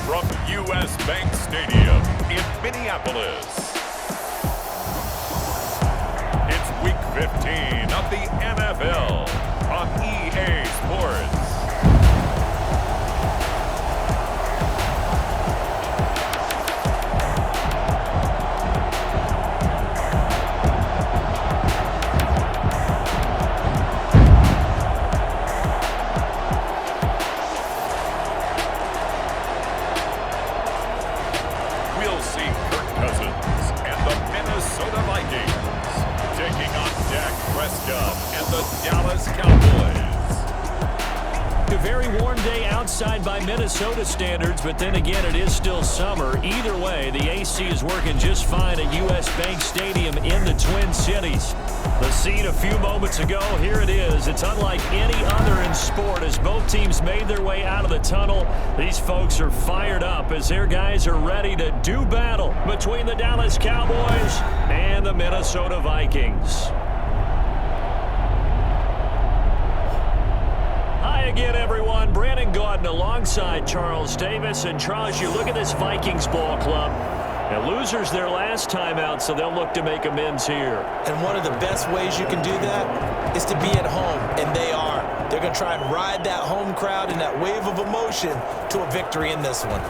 from U.S. Bank Stadium in Minneapolis. It's Week 15 of the NFL on EA Sports. And the Dallas Cowboys. A very warm day outside by Minnesota standards, but then again, it is still summer. Either way, the AC is working just fine at U.S. Bank Stadium in the Twin Cities. The scene a few moments ago, here it is. It's unlike any other in sport as both teams made their way out of the tunnel. These folks are fired up as their guys are ready to do battle between the Dallas Cowboys and the Minnesota Vikings. Again, everyone, Brandon Gaudin alongside Charles Davis. And Charles, you look at this Vikings ball club. And losers their last time out, so they'll look to make amends here. And one of the best ways you can do that is to be at home, and they are. They're going to try and ride that home crowd and that wave of emotion to a victory in this one.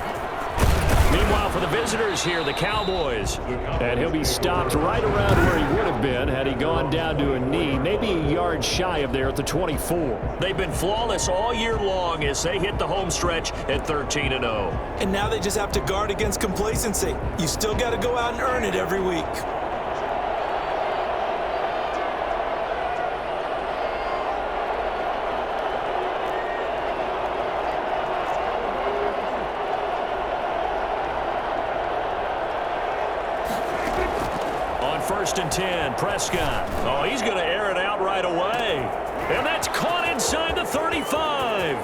Meanwhile, for the visitors here, the Cowboys. And he'll be stopped right around where he would have been had he gone down to a knee, maybe a yard shy of there at the 24. They've been flawless all year long as they hit the home stretch at 13-0. And now they just have to guard against complacency. You still got to go out and earn it every week. First and 10, Prescott. Oh, he's going to air it out right away. And that's caught inside the 35.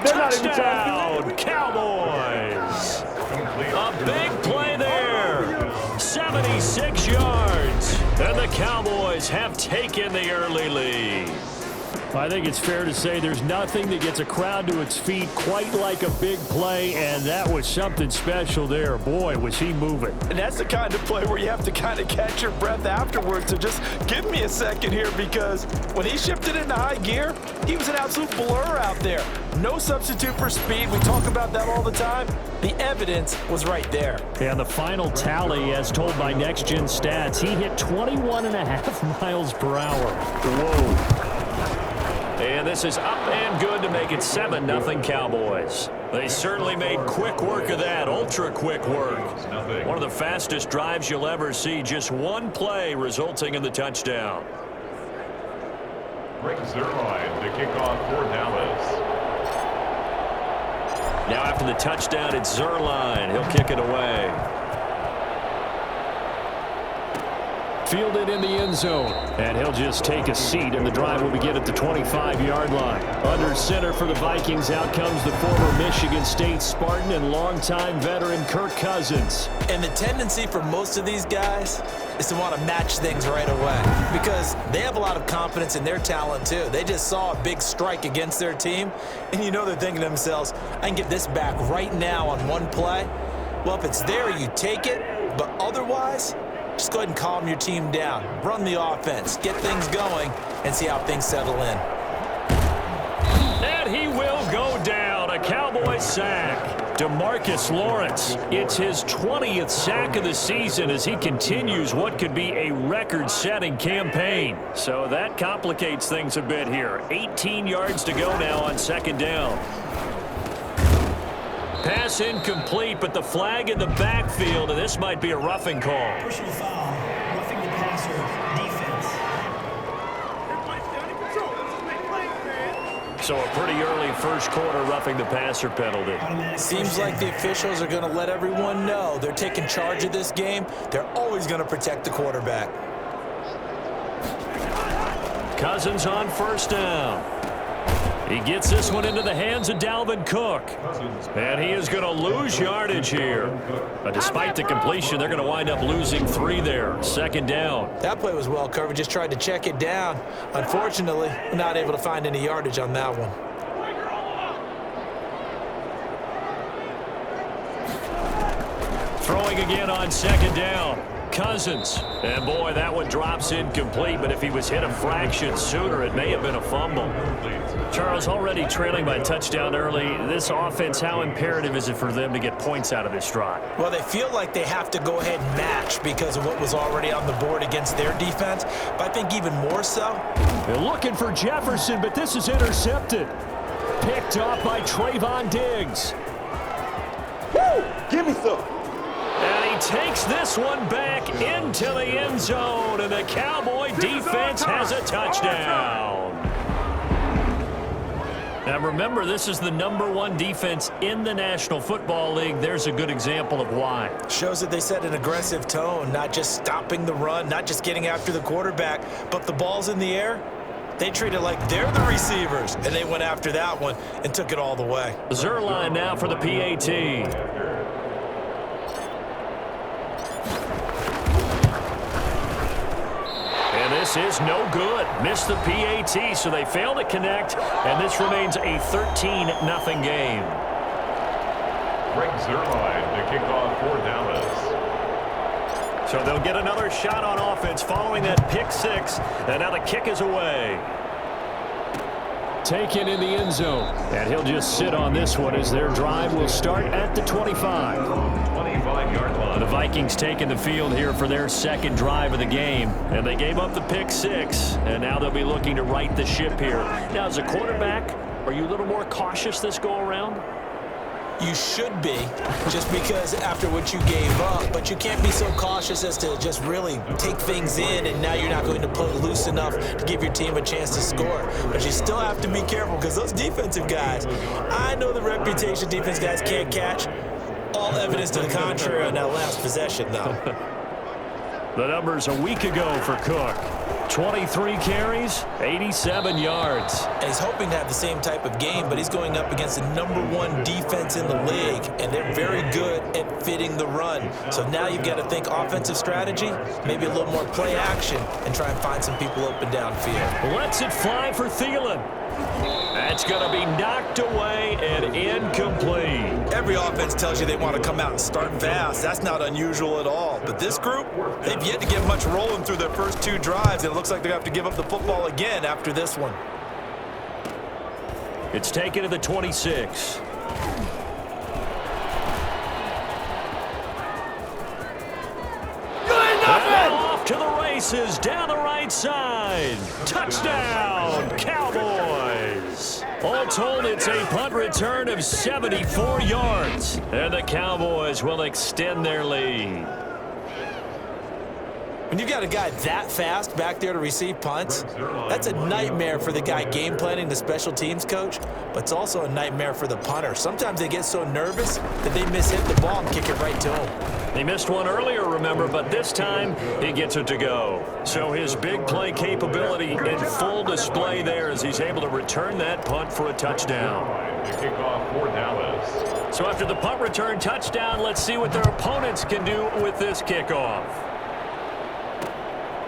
Touchdown, Cowboys. A big play there. 76 yards. And the Cowboys have taken the early lead. I think it's fair to say there's nothing that gets a crowd to its feet quite like a big play, and that was something special there. Boy, was he moving. And that's the kind of play where you have to kind of catch your breath afterwards. So just give me a second here, because when he shifted into high gear, he was an absolute blur out there. No substitute for speed. We talk about that all the time. The evidence was right there. And the final tally, as told by Next Gen Stats, he hit 21.5 miles per hour. Whoa. And this is up and good to make it 7-0 Cowboys. They certainly made quick work of that, ultra-quick work. One of the fastest drives you'll ever see, just one play resulting in the touchdown. Rick Zerline to kick off for Dallas. Now after the touchdown, it's Zerline. He'll kick it away. Fielded in the end zone, and he'll just take a seat, and the drive will begin at the 25-yard line. Under center for the Vikings, out comes the former Michigan State Spartan and longtime veteran Kirk Cousins. And the tendency for most of these guys is to want to match things right away because they have a lot of confidence in their talent too. They just saw a big strike against their team, and you know they're thinking to themselves, I can get this back right now on one play. Well, if it's there, you take it, but otherwise, just go ahead and calm your team down. Run the offense. Get things going and see how things settle in. And he will go down. A Cowboy sack. DeMarcus Lawrence. It's his 20th sack of the season as he continues what could be a record-setting campaign. So that complicates things a bit here. 18 yards to go now on second down. Pass incomplete, but the flag in the backfield, and this might be a roughing call. Personal foul, roughing the passer, defense. So a pretty early first quarter roughing the passer penalty. Seems like the officials are going to let everyone know they're taking charge of this game. They're always going to protect the quarterback. Cousins on first down. He gets this one into the hands of Dalvin Cook. And he is going to lose yardage here. But despite the completion, they're going to wind up losing 3 there. Second down. That play was well covered. Just tried to check it down. Unfortunately, not able to find any yardage on that one. Throwing again on second down. Cousins. And, boy, that one drops incomplete, but if he was hit a fraction sooner, it may have been a fumble. Charles, already trailing by a touchdown early. This offense, how imperative is it for them to get points out of this drive? Well, they feel like they have to go ahead and match because of what was already on the board against their defense. But I think even more so. They're looking for Jefferson, but this is intercepted. Picked off by Trayvon Diggs. Woo! Give me some. And he takes this one back into the end zone, and the Cowboy defense has a touchdown. Now remember, this is the #1 defense in the National Football League. There's a good example of why. Shows that they set an aggressive tone, not just stopping the run, not just getting after the quarterback, but the ball's in the air. They treat it like they're the receivers, and they went after that one and took it all the way. Zerline now for the PAT. This is no good. Missed the PAT, so they fail to connect, and this remains a 13-0 game. Greg Zerline to kick off for Dallas. So they'll get another shot on offense following that pick six, and now the kick is away. Taken in the end zone, and he'll just sit on this one as their drive will start at the 25. 25-yard line. The Vikings taking the field here for their second drive of the game, and they gave up the pick six, and now they'll be looking to right the ship here. Now, as a quarterback, are you a little more cautious this go-around? You should be, just because after what you gave up, but you can't be so cautious as to just really take things in, and now you're not going to play loose enough to give your team a chance to score. But you still have to be careful because those defensive guys, I know the reputation defense guys can't catch. All evidence to the contrary on that last possession, though. The numbers a week ago for Cook. 23 carries, 87 yards. And he's hoping to have the same type of game, but he's going up against the #1 defense in the league, and they're very good at fitting the run. So now you've got to think offensive strategy, maybe a little more play action, and try and find some people open downfield. Lets it fly for Thielen. That's going to be knocked away and incomplete. Every offense tells you they want to come out and start fast. That's not unusual at all. But this group, they've yet to get much rolling through their first two drives. It looks like they're going to have to give up the football again after this one. It's taken to the 26. And off to the races down the right side. Touchdown, Cowboys. All told, it's a punt return of 74 yards. And the Cowboys will extend their lead. When you've got a guy that fast back there to receive punts, that's a nightmare for the guy game planning, the special teams coach, but it's also a nightmare for the punter. Sometimes they get so nervous that they mishit the ball and kick it right to him. He missed one earlier, remember, but this time he gets it to go. So his big play capability in full display there as he's able to return that punt for a touchdown. To kick off for Dallas. So after the punt return touchdown, let's see what their opponents can do with this kickoff.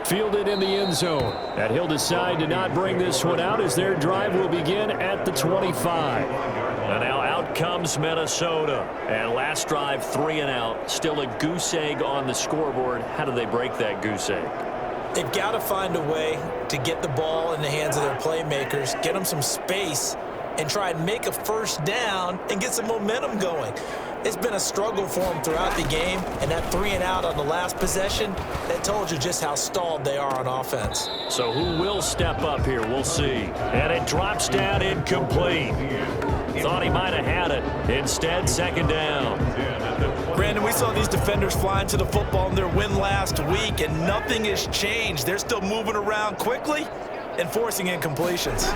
Fielded in the end zone. And he'll decide to not bring this one out as their drive will begin at the 25. And now out comes Minnesota. And last drive, 3 and out. Still a goose egg on the scoreboard. How do they break that goose egg? They've got to find a way to get the ball in the hands of their playmakers, get them some space, and try and make a first down and get some momentum going. It's been a struggle for them throughout the game, and that 3 and out on the last possession, that told you just how stalled they are on offense. So who will step up here? We'll see. And it drops down incomplete. Thought he might have had it. Instead, second down. Brandon, we saw these defenders flying to the football in their win last week, and nothing has changed. They're still moving around quickly and forcing incompletions.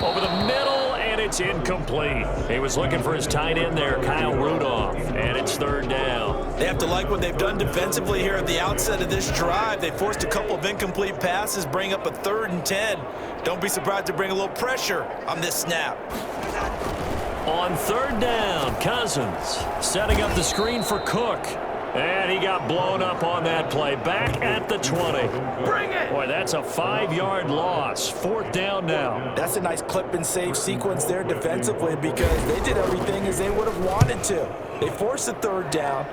Over the middle, and it's incomplete. He was looking for his tight end there, Kyle Rudolph, and it's third down. They have to like what they've done defensively here at the outset of this drive. They forced a couple of incomplete passes, bring up a 3rd and 10. Don't be surprised to bring a little pressure on this snap. On third down, Cousins setting up the screen for Cook. And he got blown up on that play. Back at the 20. Bring it! Boy, that's a 5-yard loss. 4th down now. That's a nice clip and save sequence there defensively because they did everything as they would have wanted to. They forced a 3rd down,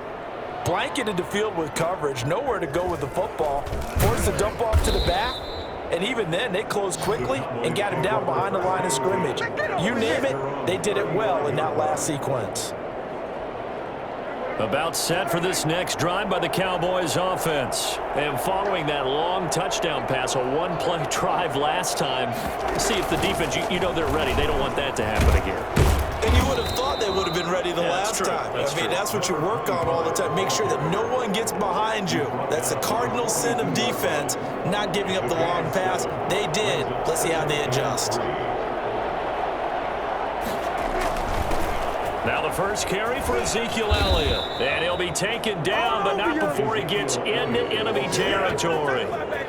blanketed the field with coverage, nowhere to go with the football, forced a dump off to the back, and even then they closed quickly and got him down behind the line of scrimmage. You name it, they did it well in that last sequence. About set for this next drive by the Cowboys offense. And following that long touchdown pass, a 1-play drive last time, see if the defense, you know they're ready. They don't want that to happen again. And you would have thought they would have been ready the last true. time. That's I mean, true. that's what you work on all the time. Make sure that no one gets behind you. That's the cardinal sin of defense, not giving up the long pass. They did. Let's see how they adjust. Now the first carry for Ezekiel Elliott. And he'll be taken down, but not before he gets into enemy territory.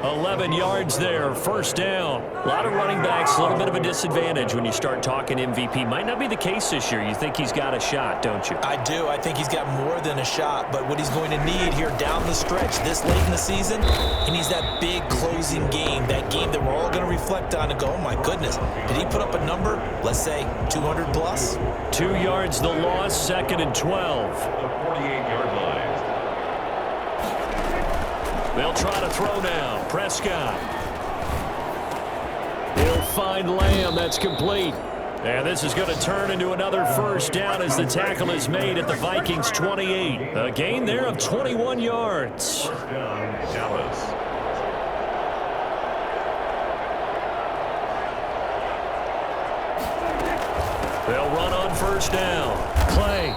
11 yards there, 1st down. A lot of running backs, a little bit of a disadvantage when you start talking MVP. Might not be the case this year. You think he's got a shot, don't you? I do. I think he's got more than a shot, but what he's going to need here down the stretch this late in the season, he needs that big closing game, that game that we're all going to reflect on and go, oh my goodness, did he put up a number, let's say 200 plus? 2 yards the loss, 2nd and 12. The 48-yard line. They'll try to throw now. Prescott. He'll find Lamb. That's complete. And this is going to turn into another 1st down as the tackle is made at the Vikings 28. A gain there of 21 yards. 1st down, Dallas. They'll run on 1st down. Clay.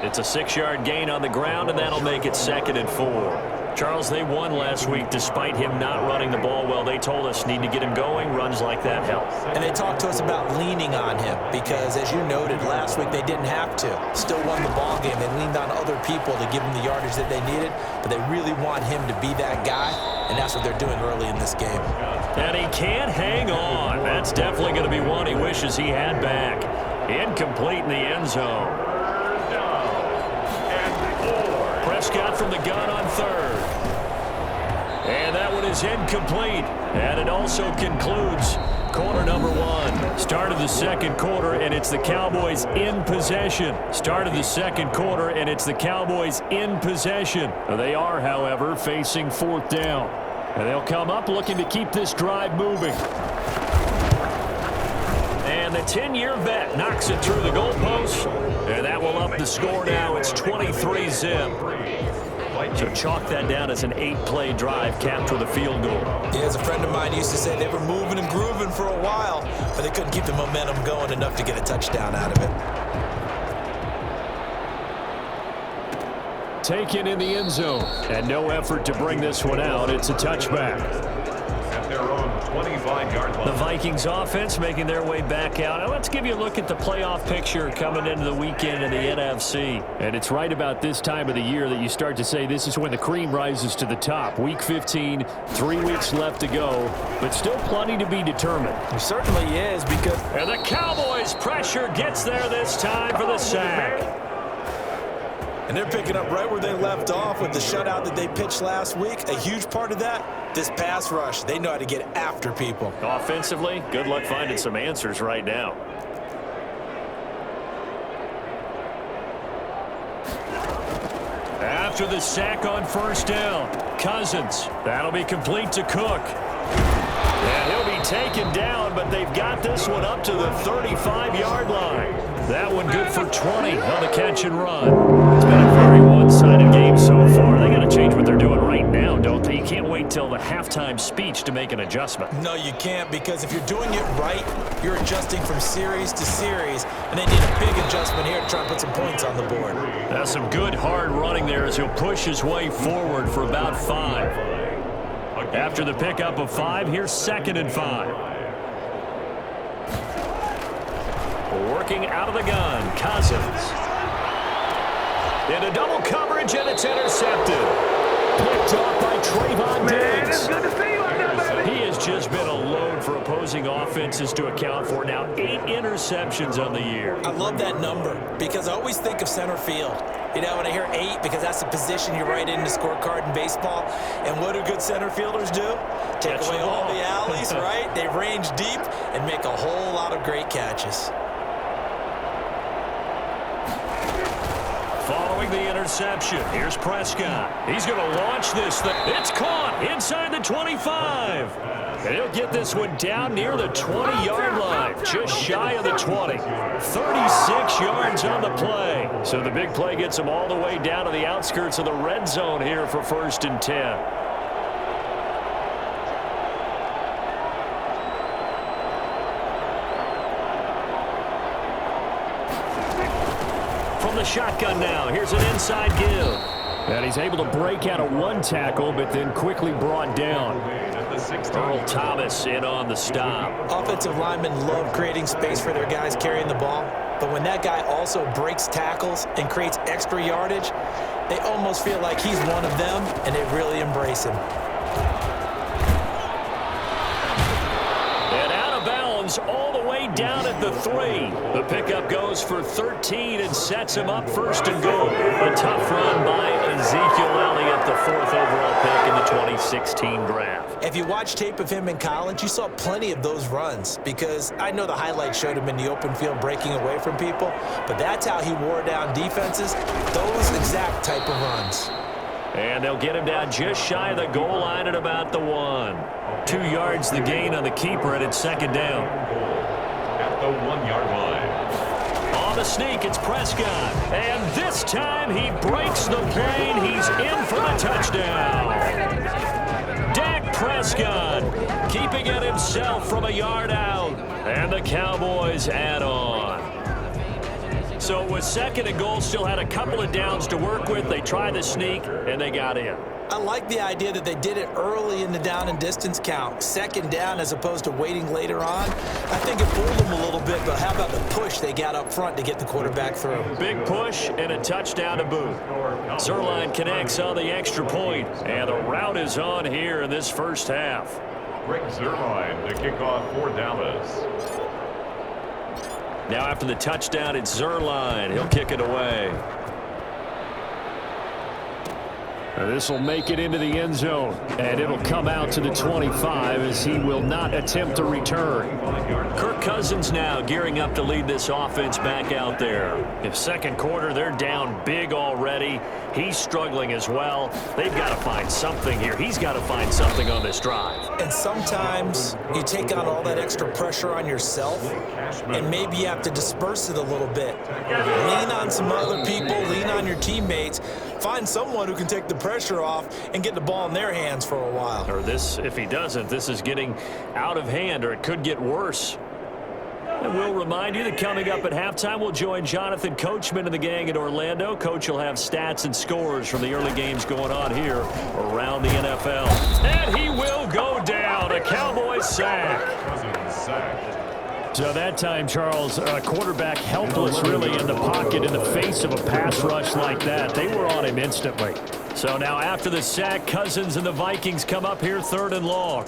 It's a 6-yard gain on the ground, and that'll make it 2nd and 4. Charles, they won last week despite him not running the ball well. They told us need to get him going. Runs like that help. And they talked to us about leaning on him because, as you noted, last week they didn't have to. Still won the ball game. They leaned on other people to give them the yardage that they needed, but they really want him to be that guy, and that's what they're doing early in this game. And he can't hang on. That's definitely going to be one he wishes he had back. Incomplete in the end zone. 3rd down and 4. Prescott from the gun on 3rd. And that one is incomplete. And it also concludes quarter number 1. Start of the 2nd quarter, and it's the Cowboys in possession. Start of the 2nd quarter, and it's the Cowboys in possession. They are, however, facing 4th down. And they'll come up looking to keep this drive moving. And the 10-year vet knocks it through the goalpost. And that will up the score now. It's 23-zip. So chalk that down as an 8-play drive capped with a field goal. Yeah, as a friend of mine used to say, they were moving and grooving for a while, but they couldn't keep the momentum going enough to get a touchdown out of it. Taken in the end zone. And no effort to bring this one out. It's a touchback. At their own 25-yard line. The Vikings offense making their way back out. Now let's give you a look at the playoff picture coming into the weekend in the NFC. And it's right about this time of the year that you start to say this is when the cream rises to the top. Week 15, 3 weeks left to go, but still plenty to be determined. It certainly is because... And the Cowboys' pressure gets there this time for the sack. And they're picking up right where they left off with the shutout that they pitched last week. A huge part of that, this pass rush. They know how to get after people. Offensively, good luck finding some answers right now. After the sack on 1st down, Cousins. That'll be complete to Cook. And he'll be taken down, but they've got this one up to the 35-yard line. That one good for 20 on the catch and run. It's been a very one-sided game so far. They got to change what they're doing right now, don't they? You can't wait till the halftime speech to make an adjustment. No, you can't, because if you're doing it right, you're adjusting from series to series, and they need a big adjustment here to try and put some points on the board. That's some good hard running there as he'll push his way forward for about 5. After the pickup of 5, here's 2nd and 5. Working out of the gun, Cousins. Into double coverage, and it's intercepted. Picked off by Trayvon Diggs. Good to see you out there, baby. He has just been a load for opposing offenses to account for. Now 8 interceptions on the year. I love that number because I always think of center field. You know, when I hear 8, because that's the position you write in the scorecard in baseball. And what do good center fielders do? Take away all the alleys, right? They range deep and make a whole lot of great catches. Following the interception, here's Prescott. He's going to launch this thing. It's caught inside the 25. And he'll get this one down near the 20-yard line, just shy of the 20. 36 yards on the play. So the big play gets him all the way down to the outskirts of the red zone here for 1st and 10. From the shotgun now, here's an inside give. And he's able to break out of 1 tackle, but then quickly brought down. Earl Thomas in on the stop. Offensive linemen love creating space for their guys carrying the ball, but when that guy also breaks tackles and creates extra yardage, they almost feel like he's one of them, and they really embrace him. And out of bounds all the way down at the 3. The pickup goes for 13 and sets him up 1st and goal. A tough run by Ezekiel Elliott, the 4th overall pick in the 2016 draft. If you watch tape of him in college, you saw plenty of those runs because I know the highlights showed him in the open field breaking away from people, but that's how he wore down defenses, those exact type of runs. And they'll get him down just shy of the goal line at about the 1. 2 yards the gain on the keeper, and it's 2nd down. At the 1-yard line. On the sneak, it's Prescott. And this time he breaks the plane. He's in for the touchdown. Dak Prescott keeping it himself from a yard out. And the Cowboys add on. So it was 2nd and goal, still had a couple of downs to work with. They tried the sneak, and they got in. I like the idea that they did it early in the down and distance count, 2nd down as opposed to waiting later on. I think it fooled them a little bit, but how about the push they got up front to get the quarterback through? Big push and a touchdown to boot. Zerline connects on the extra point, and the route is on here in this first half. Greg Zerline to kick off for Dallas. Now after the touchdown, it's Zerline. He'll kick it away. This will make it into the end zone, and it'll come out to the 25 as he will not attempt to return. Kirk Cousins now gearing up to lead this offense back out there. If 2nd quarter, they're down big already. He's struggling as well. They've got to find something here. He's got to find something on this drive. And sometimes you take on all that extra pressure on yourself, and maybe you have to disperse it a little bit. Lean on some other people, lean on your teammates. Find someone who can take the pressure off and get the ball in their hands for a while. Or this, if he doesn't, this is getting out of hand, or it could get worse. And we'll remind you that coming up at halftime, we'll join Jonathan Coachman and the gang in Orlando. Coach will have stats and scores from the early games going on here around the NFL. And he will go down. A Cowboys sack. So that time, Charles, quarterback helpless really in the pocket in the face of a pass rush like that. They were on him instantly. So now after the sack, Cousins and the Vikings come up here 3rd and long.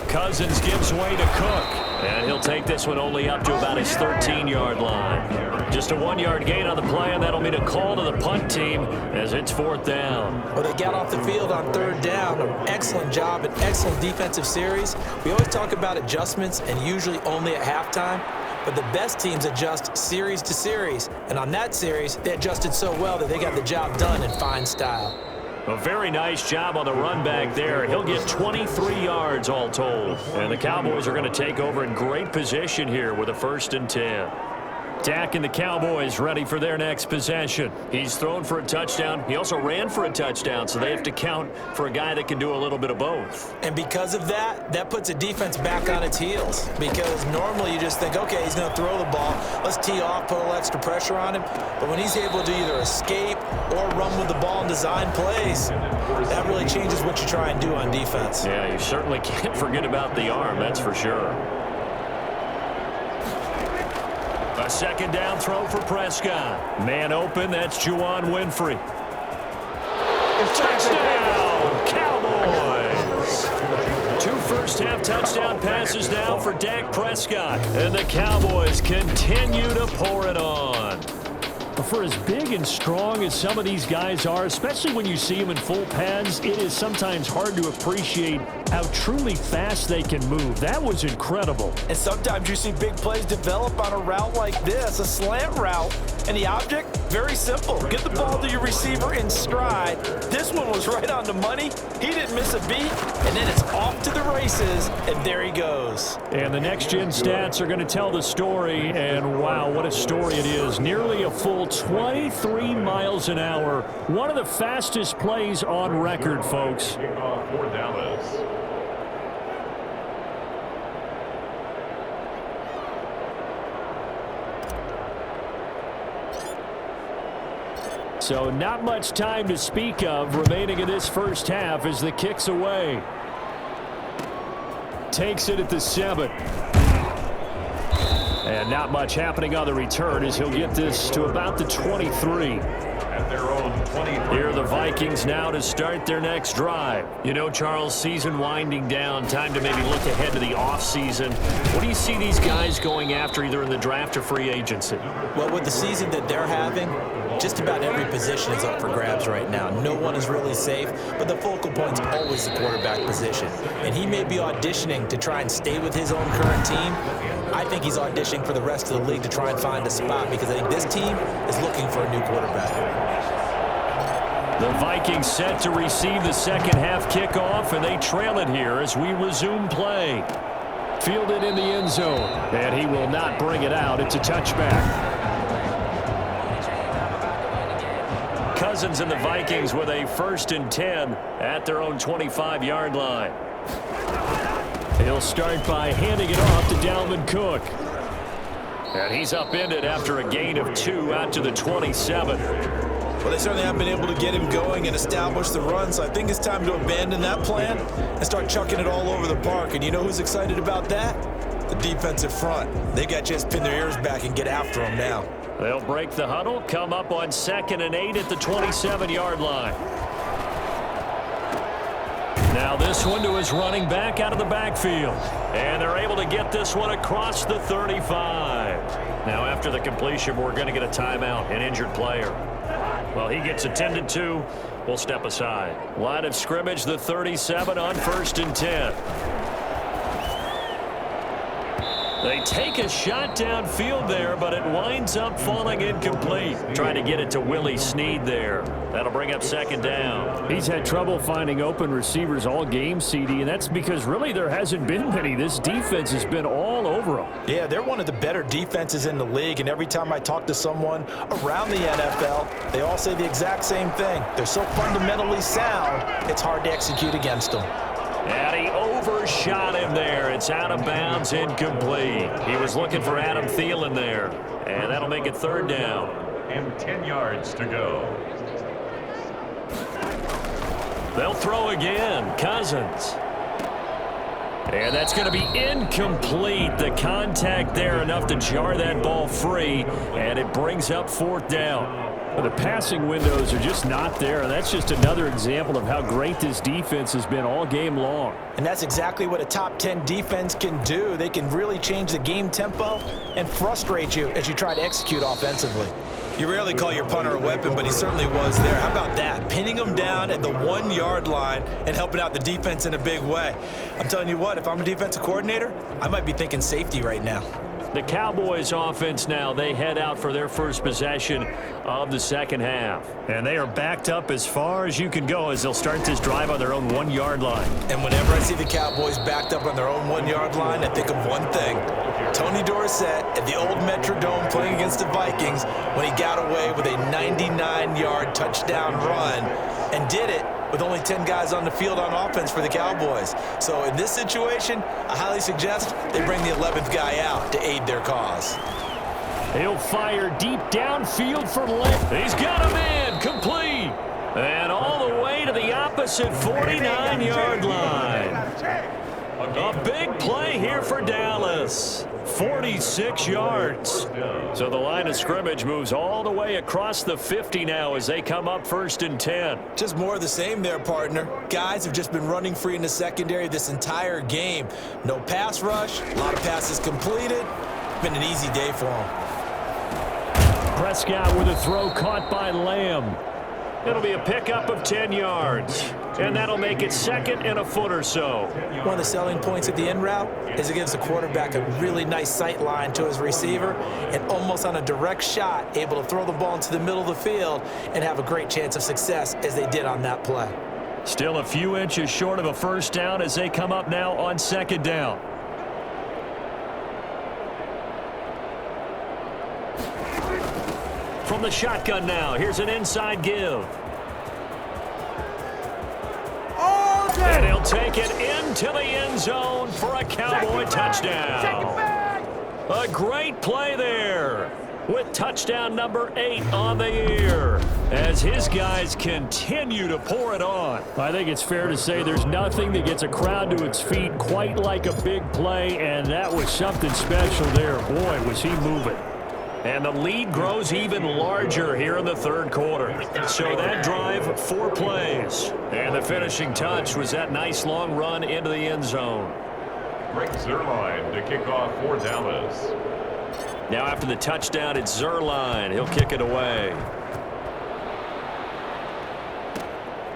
Cousins gives way to Cook, and he'll take this one only up to about his 13-yard line. Just a 1-yard gain on the play, and that'll mean a call to the punt team as it's 4th down. Well, they got off the field on 3rd down. An excellent job, an excellent defensive series. We always talk about adjustments, and usually only at halftime. But the best teams adjust series to series. And on that series, they adjusted so well that they got the job done in fine style. A very nice job on the run back there. He'll get 23 yards all told. And the Cowboys are going to take over in great position here with a 1st and 10. Dak and the Cowboys ready for their next possession. He's thrown for a touchdown. He also ran for a touchdown, so they have to count for a guy that can do a little bit of both. And because of that, that puts a defense back on its heels. Because normally you just think, okay, he's going to throw the ball. Let's tee off, put a little extra pressure on him. But when he's able to either escape or run with the ball and design plays, that really changes what you try and do on defense. Yeah, you certainly can't forget about the arm, that's for sure. A 2nd down throw for Prescott. Man open, that's Juwan Winfrey. Touchdown, Cowboys! touchdown passes now for Dak Prescott. And the Cowboys continue to pour it on. For as big and strong as some of these guys are, especially when you see them in full pads, it is sometimes hard to appreciate how truly fast they can move. That was incredible. And sometimes you see big plays develop on a route like this, a slant route. And the object, very simple. Get the ball to your receiver in stride. This one was right on the money. He didn't miss a beat. And then it's off to the races. And there he goes. And the next-gen stats are going to tell the story. And wow, what a story it is. Nearly a full 23 miles an hour. One of the fastest plays on record, folks. For Dallas. So not much time to speak of remaining in this first half as the kick's away. Takes it at the 7. And not much happening on the return as he'll get this to about the 23. At their own 23. Here are the Vikings now to start their next drive. You know, Charles, season winding down, time to maybe look ahead to the offseason. What do you see these guys going after either in the draft or free agency? Well, with the season that they're having, just about every position is up for grabs right now. No one is really safe, but the focal point's always the quarterback position. And he may be auditioning to try and stay with his own current team. I think he's auditioning for the rest of the league to try and find a spot because I think this team is looking for a new quarterback. The Vikings set to receive the second half kickoff, and they trail it here as we resume play. Fielded in the end zone, and he will not bring it out. It's a touchback. Cousins and the Vikings with a 1st and 10 at their own 25-yard line. He'll start by handing it off to Dalvin Cook. And he's upended after a gain of 2 out to the 27. Well, they certainly haven't been able to get him going and establish the run, so I think it's time to abandon that plan and start chucking it all over the park. And you know who's excited about that? The defensive front. They got a chance to pin their ears back and get after him now. They'll break the huddle, come up on 2nd and 8 at the 27-yard line. Now this one to his running back out of the backfield. And they're able to get this one across the 35. Now after the completion, we're going to get a timeout, an injured player. Well, he gets attended to. We'll step aside. Line of scrimmage, the 37 on 1st and 10. They take a shot downfield there, but it winds up falling incomplete. Trying to get it to Willie Snead there. That'll bring up 2nd down. He's had trouble finding open receivers all game, CD, and that's because really there hasn't been many. This defense has been all over them. Yeah, they're one of the better defenses in the league, and every time I talk to someone around the NFL, they all say the exact same thing. They're so fundamentally sound, it's hard to execute against them. And he overshot him there. It's out of bounds, incomplete. He was looking for Adam Thielen there. And that'll make it 3rd down. And 10 yards to go. They'll throw again. Cousins. And that's going to be incomplete. The contact there enough to jar that ball free. And it brings up 4th down. The passing windows are just not there, and that's just another example of how great this defense has been all game long. And that's exactly what a top 10 defense can do. They can really change the game tempo and frustrate you as you try to execute offensively. You rarely call your punter a weapon, but he certainly was there. How about that? Pinning him down at the 1-yard line and helping out the defense in a big way. I'm telling you what, if I'm a defensive coordinator, I might be thinking safety right now. The Cowboys offense now, they head out for their first possession of the second half. And they are backed up as far as you can go as they'll start this drive on their own 1-yard line. And whenever I see the Cowboys backed up on their own 1-yard line, I think of one thing. Tony Dorsett at the old Metrodome playing against the Vikings when he got away with a 99-yard touchdown run and did it with only 10 guys on the field on offense for the Cowboys. So in this situation, I highly suggest they bring the 11th guy out to aid their cause. He'll fire deep downfield for left. He's got a man complete. And all the way to the opposite 49-yard line. A big play here for Dallas. 46 yards. So the line of scrimmage moves all the way across the 50 now as they come up 1st and 10. Just more of the same there, partner. Guys have just been running free in the secondary this entire game. No pass rush, a lot of passes completed. Been an easy day for them. Prescott with a throw caught by Lamb. It'll be a pickup of 10 yards. And that'll make it 2nd and a foot or so. One of the selling points of the in route is it gives the quarterback a really nice sight line to his receiver and almost on a direct shot able to throw the ball into the middle of the field and have a great chance of success as they did on that play. Still a few inches short of a first down as they come up now on 2nd down. From the shotgun now, here's an inside give. And he'll take it into the end zone for a Cowboy touchdown. A great play there with touchdown number 8 on the year as his guys continue to pour it on. I think it's fair to say there's nothing that gets a crowd to its feet quite like a big play, and that was something special there. Boy, was he moving. And the lead grows even larger here in the 3rd quarter. So that drive, 4 plays. And the finishing touch was that nice long run into the end zone. Rick Zerline to kick off for Dallas. Now after the touchdown, it's Zerline. He'll kick it away.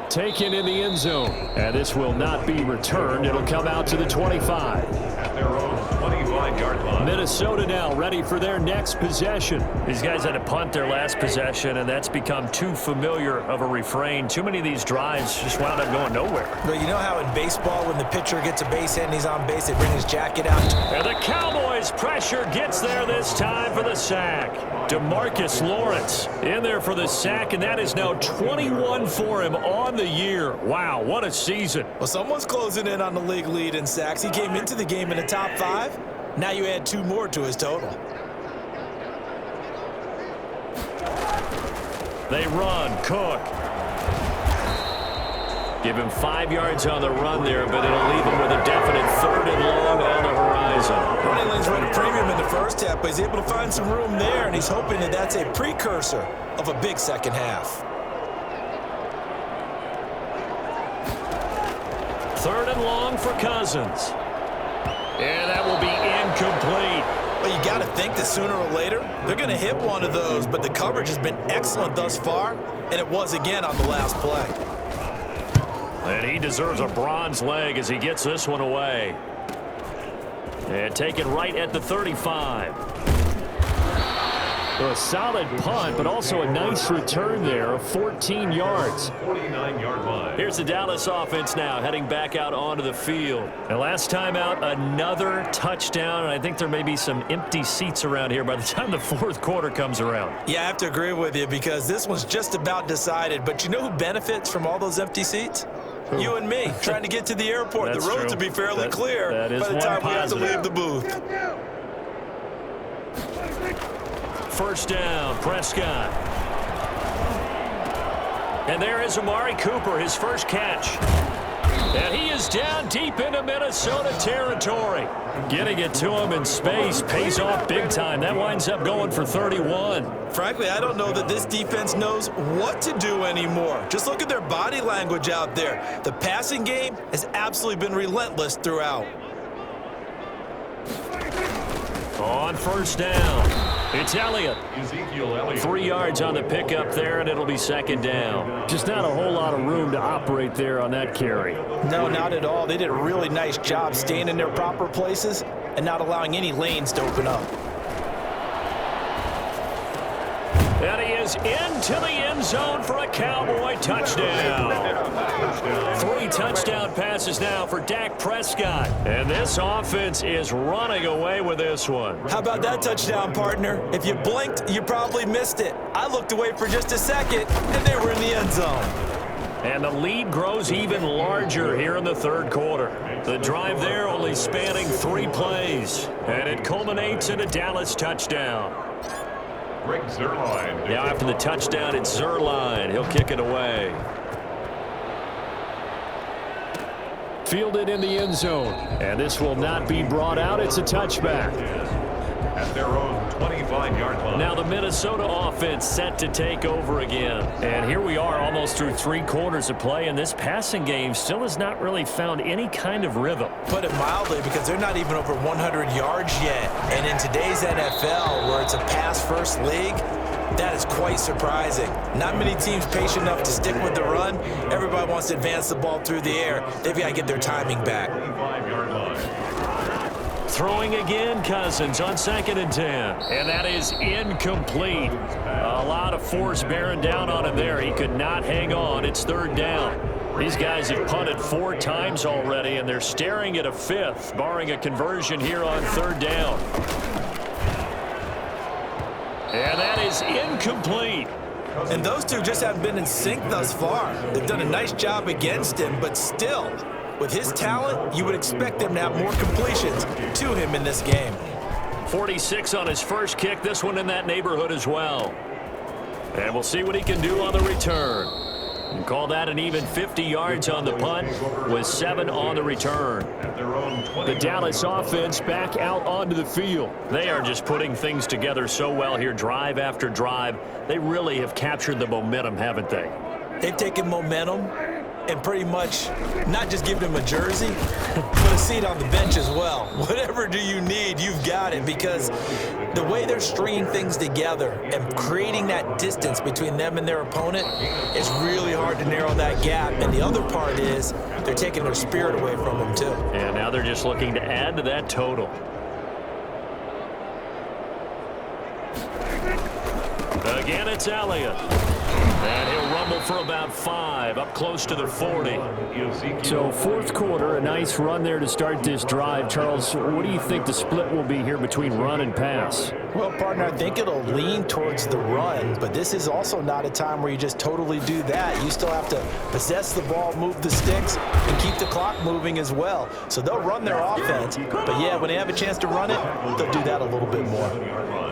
Taken in the end zone. And this will not be returned. It'll come out to the 25. At their own 25-yard line. Minnesota now ready for their next possession. These guys had to punt their last possession, and that's become too familiar of a refrain. Too many of these drives just wound up going nowhere. But you know how in baseball when the pitcher gets a base hit and he's on base, they bring his jacket out? And the Cowboys' pressure gets there this time for the sack. DeMarcus Lawrence in there for the sack, and that is now 21 for him on the year. Wow, what a season. Well, someone's closing in on the league lead in sacks. He came into the game in the top 5. Now you add 2 more to his total. They run. Cook. Give him 5 yards on the run there, but it'll leave him with a definite 3rd and long on the horizon. Running lanes run a premium in the first half, but he's able to find some room there, and he's hoping that that's a precursor of a big second half. 3rd and long for Cousins. And that will be incomplete. Well, you got to think that sooner or later they're going to hit one of those, but the coverage has been excellent thus far, and it was again on the last play. And he deserves a bronze leg as he gets this one away. And taken right at the 35. A solid punt, but also a nice return there of 14 yards. 49-yard line. Here's the Dallas offense now heading back out onto the field. And last time out, another touchdown. And I think there may be some empty seats around here by the time the 4th quarter comes around. Yeah, I have to agree with you because this one's just about decided. But you know who benefits from all those empty seats? You and me, trying to get to the airport. The roads will be fairly clear by the time we have to leave the booth. First down, Prescott. And there is Amari Cooper, his first catch. And he is down deep into Minnesota territory. Getting it to him in space pays off big time. That winds up going for 31. Frankly, I don't know that this defense knows what to do anymore. Just look at their body language out there. The passing game has absolutely been relentless throughout. On first down, it's Elliott. Ezekiel Elliott. 3 yards on the pickup there, and it'll be 2nd down. Just not a whole lot of room to operate there on that carry. No, not at all. They did a really nice job staying in their proper places and not allowing any lanes to open up. And he is into the end zone for a Cowboy touchdown. 3 touchdown passes now for Dak Prescott. And this offense is running away with this one. How about that touchdown, partner? If you blinked, you probably missed it. I looked away for just a second, and they were in the end zone. And the lead grows even larger here in the 3rd quarter. The drive there only spanning 3 plays. And it culminates in a Dallas touchdown. Rick Zerline. Now after the touchdown, it's Zerline. He'll kick it away. Fielded in the end zone. And this will not be brought out. It's a touchback. at their own 25-yard line. Now the Minnesota offense set to take over again. And here we are almost through 3 quarters of play, and this passing game still has not really found any kind of rhythm. Put it mildly, because they're not even over 100 yards yet. And in today's NFL, where it's a pass-first league, that is quite surprising. Not many teams patient enough to stick with the run. Everybody wants to advance the ball through the air. They've got to get their timing back. 25-yard line. Throwing again, Cousins on 2nd and 10. And that is incomplete. A lot of force bearing down on him there. He could not hang on. It's 3rd down. These guys have punted 4 times already, and they're staring at a 5th, barring a conversion here on 3rd down. And that is incomplete. And those two just haven't been in sync thus far. They've done a nice job against him, but still, with his talent, you would expect them to have more completions to him in this game. 46 on his first kick, this one in that neighborhood as well. And we'll see what he can do on the return. And call that an even 50 yards on the punt with 7 on the return. The Dallas offense back out onto the field. They are just putting things together so well here, drive after drive. They really have captured the momentum, haven't they? They've taken momentum and pretty much not just given him a jersey, but a seat on the bench as well. Whatever do you need, you've got it, because the way they're stringing things together and creating that distance between them and their opponent, it's really hard to narrow that gap. And the other part is they're taking their spirit away from them too. And now they're just looking to add to that total. Again, it's Elliott. And he'll rumble for about 5, up close to the 40. So 4th quarter, a nice run there to start this drive. Charles, what do you think the split will be here between run and pass? Well, partner, I think it'll lean towards the run, but this is also not a time where you just totally do that. You still have to possess the ball, move the sticks, and keep the clock moving as well. So they'll run their offense, but yeah, when they have a chance to run it, they'll do that a little bit more.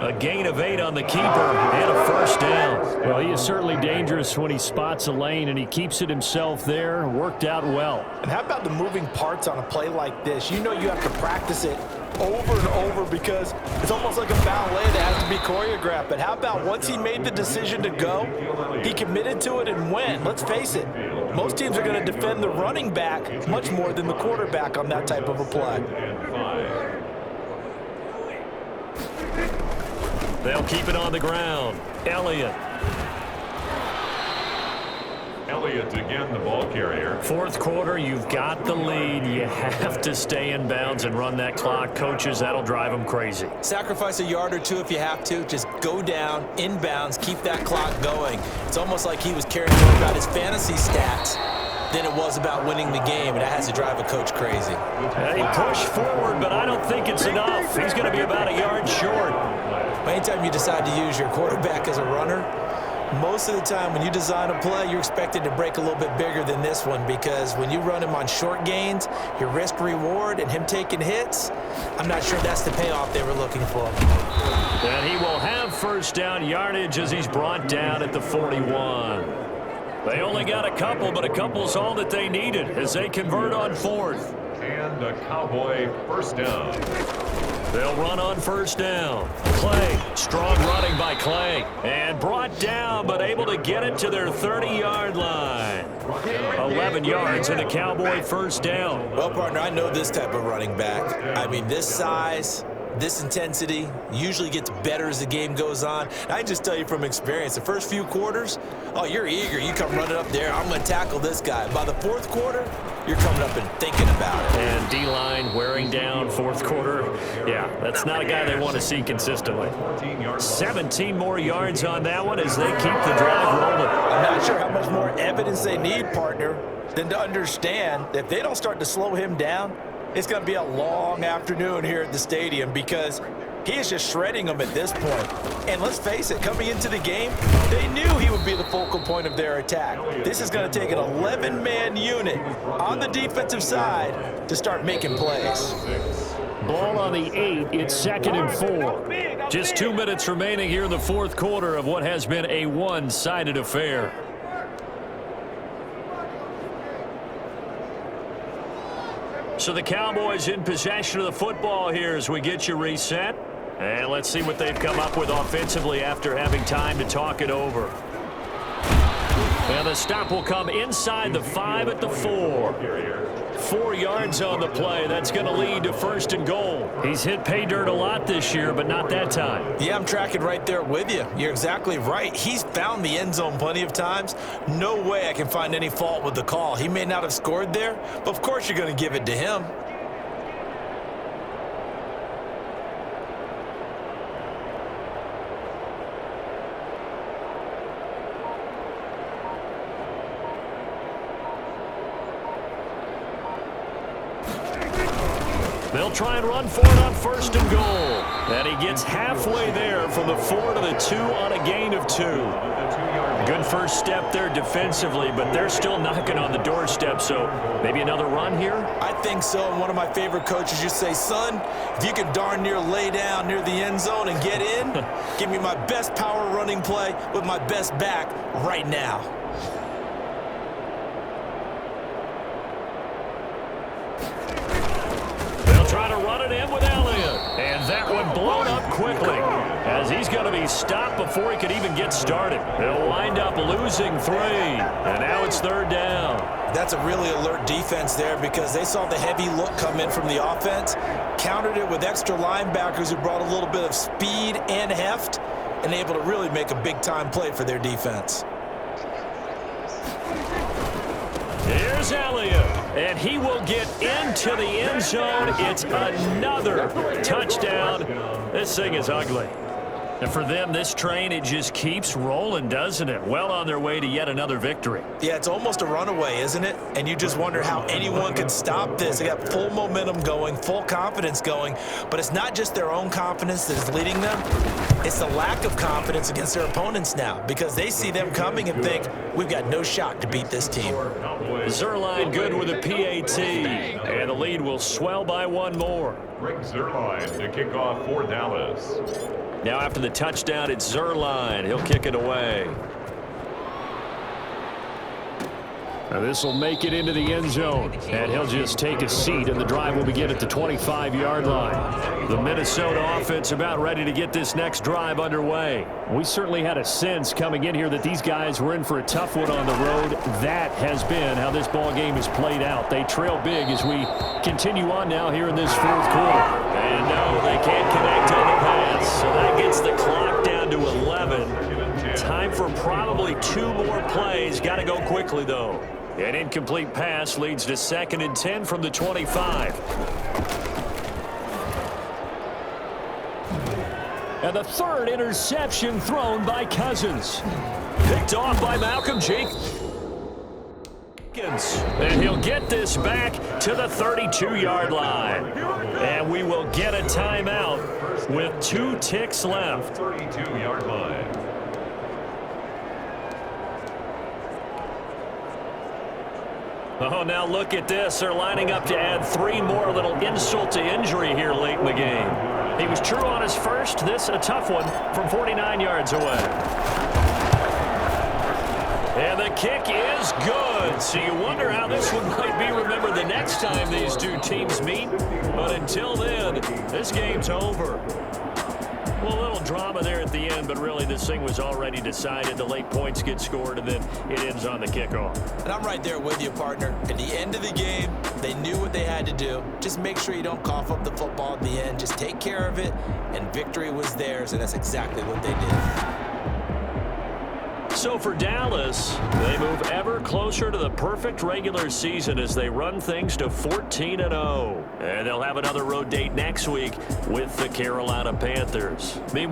A gain of 8 on the keeper and a 1st down. Well, he is certainly dangerous when he spots a lane, and he keeps it himself there. Worked out well. And how about the moving parts on a play like this? You know you have to practice it over and over because it's almost like a ballet that has to be choreographed. But how about once he made the decision to go, he committed to it and went. Let's face it, most teams are going to defend the running back much more than the quarterback on that type of a play. They'll keep it on the ground. Elliott. Elliott again, the ball carrier. 4th quarter, you've got the lead. You have to stay in bounds and run that clock. Coaches, that'll drive them crazy. Sacrifice a yard or 2 if you have to. Just go down, in bounds, keep that clock going. It's almost like he was caring more about his fantasy stats than it was about winning the game, and that has to drive a coach crazy. He pushed forward, but I don't think it's enough. He's going to be about a yard short. Anytime you decide to use your quarterback as a runner, most of the time when you design a play, you're expected to break a little bit bigger than this one, because when you run him on short gains, your risk reward and him taking hits, I'm not sure that's the payoff they were looking for. And he will have 1st down yardage as he's brought down at the 41. They only got a couple, but a couple's all that they needed as they convert on 4th. And a Cowboy 1st down. They'll run on 1st down. Clay, strong running by Clay. And brought down, but able to get it to their 30-yard line. 11 yards and a Cowboy 1st down. Well, partner, I know this type of running back. I mean, this size, this intensity usually gets better as the game goes on. And I just tell you from experience, the first few quarters, oh, you're eager. You come running up there. I'm going to tackle this guy. By the 4th quarter, you're coming up and thinking about it. And D-line wearing down 4th quarter. Yeah, that's not a guy they want to see consistently. 17 more yards on that one as they keep the drive rolling. I'm not sure how much more evidence they need, partner, than to understand that if they don't start to slow him down, it's going to be a long afternoon here at the stadium, because he is just shredding them at this point. And let's face it, coming into the game, they knew he would be the focal point of their attack. This is going to take an 11-man unit on the defensive side to start making plays. Ball on the 8. It's 2nd and 4. Just 2 minutes remaining here in the 4th quarter of what has been a one-sided affair. So the Cowboys in possession of the football here as we get you reset. And let's see what they've come up with offensively after having time to talk it over. And the stop will come inside the 5 at the 4. 4 yards on the play. That's going to lead to 1st and goal. He's hit pay dirt a lot this year, but not that time. Yeah, I'm tracking right there with you. You're exactly right. He's found the end zone plenty of times. No way I can find any fault with the call. He may not have scored there, but of course you're going to give it to him. They'll try and run for it on 1st and goal. And he gets halfway there from the 4 to the 2 on a gain of 2. Good first step there defensively, but they're still knocking on the doorstep, so maybe another run here? I think so. And one of my favorite coaches used to say, son, if you can darn near lay down near the end zone and get in, give me my best power running play with my best back right now. Try to run it in with Elliott. And that one blown up quickly as he's going to be stopped before he could even get started. They'll wind up losing 3. And now it's 3rd down. That's a really alert defense there because they saw the heavy look come in from the offense, countered it with extra linebackers who brought a little bit of speed and heft, and able to really make a big-time play for their defense. Here's Elliott, and he will get into the end zone. It's another touchdown. This thing is ugly. And for them, this train, it just keeps rolling, doesn't it? Well on their way to yet another victory. Yeah, it's almost a runaway, isn't it? And you just wonder how anyone could stop this. They got full momentum going, full confidence going, but it's not just their own confidence that is leading them. It's the lack of confidence against their opponents now because they see them coming and think, we've got no shot to beat this team. Zuerlein good with a PAT, and the lead will swell by 1 more. Rick Zuerlein to kick off for Dallas. Now after the touchdown, it's Zuerlein. He'll kick it away. Now this will make it into the end zone, and he'll just take a seat, and the drive will begin at the 25-yard line. The Minnesota offense about ready to get this next drive underway. We certainly had a sense coming in here that these guys were in for a tough one on the road. That has been how this ball game has played out. They trail big as we continue on now here in this 4th quarter. And no, they can't connect on the pass, so that gets the clock down to 11. Time for probably 2 more plays. Got to go quickly, though. An incomplete pass leads to 2nd and 10 from the 25. And the 3rd interception thrown by Cousins. Picked off by Malcolm Jenkins. And he'll get this back to the 32-yard line. And we will get a timeout with 2 ticks left. 32-yard line. Oh, now look at this. They're lining up to add 3 more, a little insult to injury here late in the game. He was true on his first. This a tough one from 49 yards away. And the kick is good. So you wonder how this one might be remembered the next time these 2 teams meet. But until then, this game's over. Well, a little drama there at the end, but really this thing was already decided. The late points get scored, and then it ends on the kickoff. And I'm right there with you, partner. At the end of the game, they knew what they had to do. Just make sure you don't cough up the football at the end. Just take care of it, and victory was theirs, and that's exactly what they did. So for Dallas, they move ever closer to the perfect regular season as they run things to 14-0. And they'll have another road date next week with the Carolina Panthers. Meanwhile,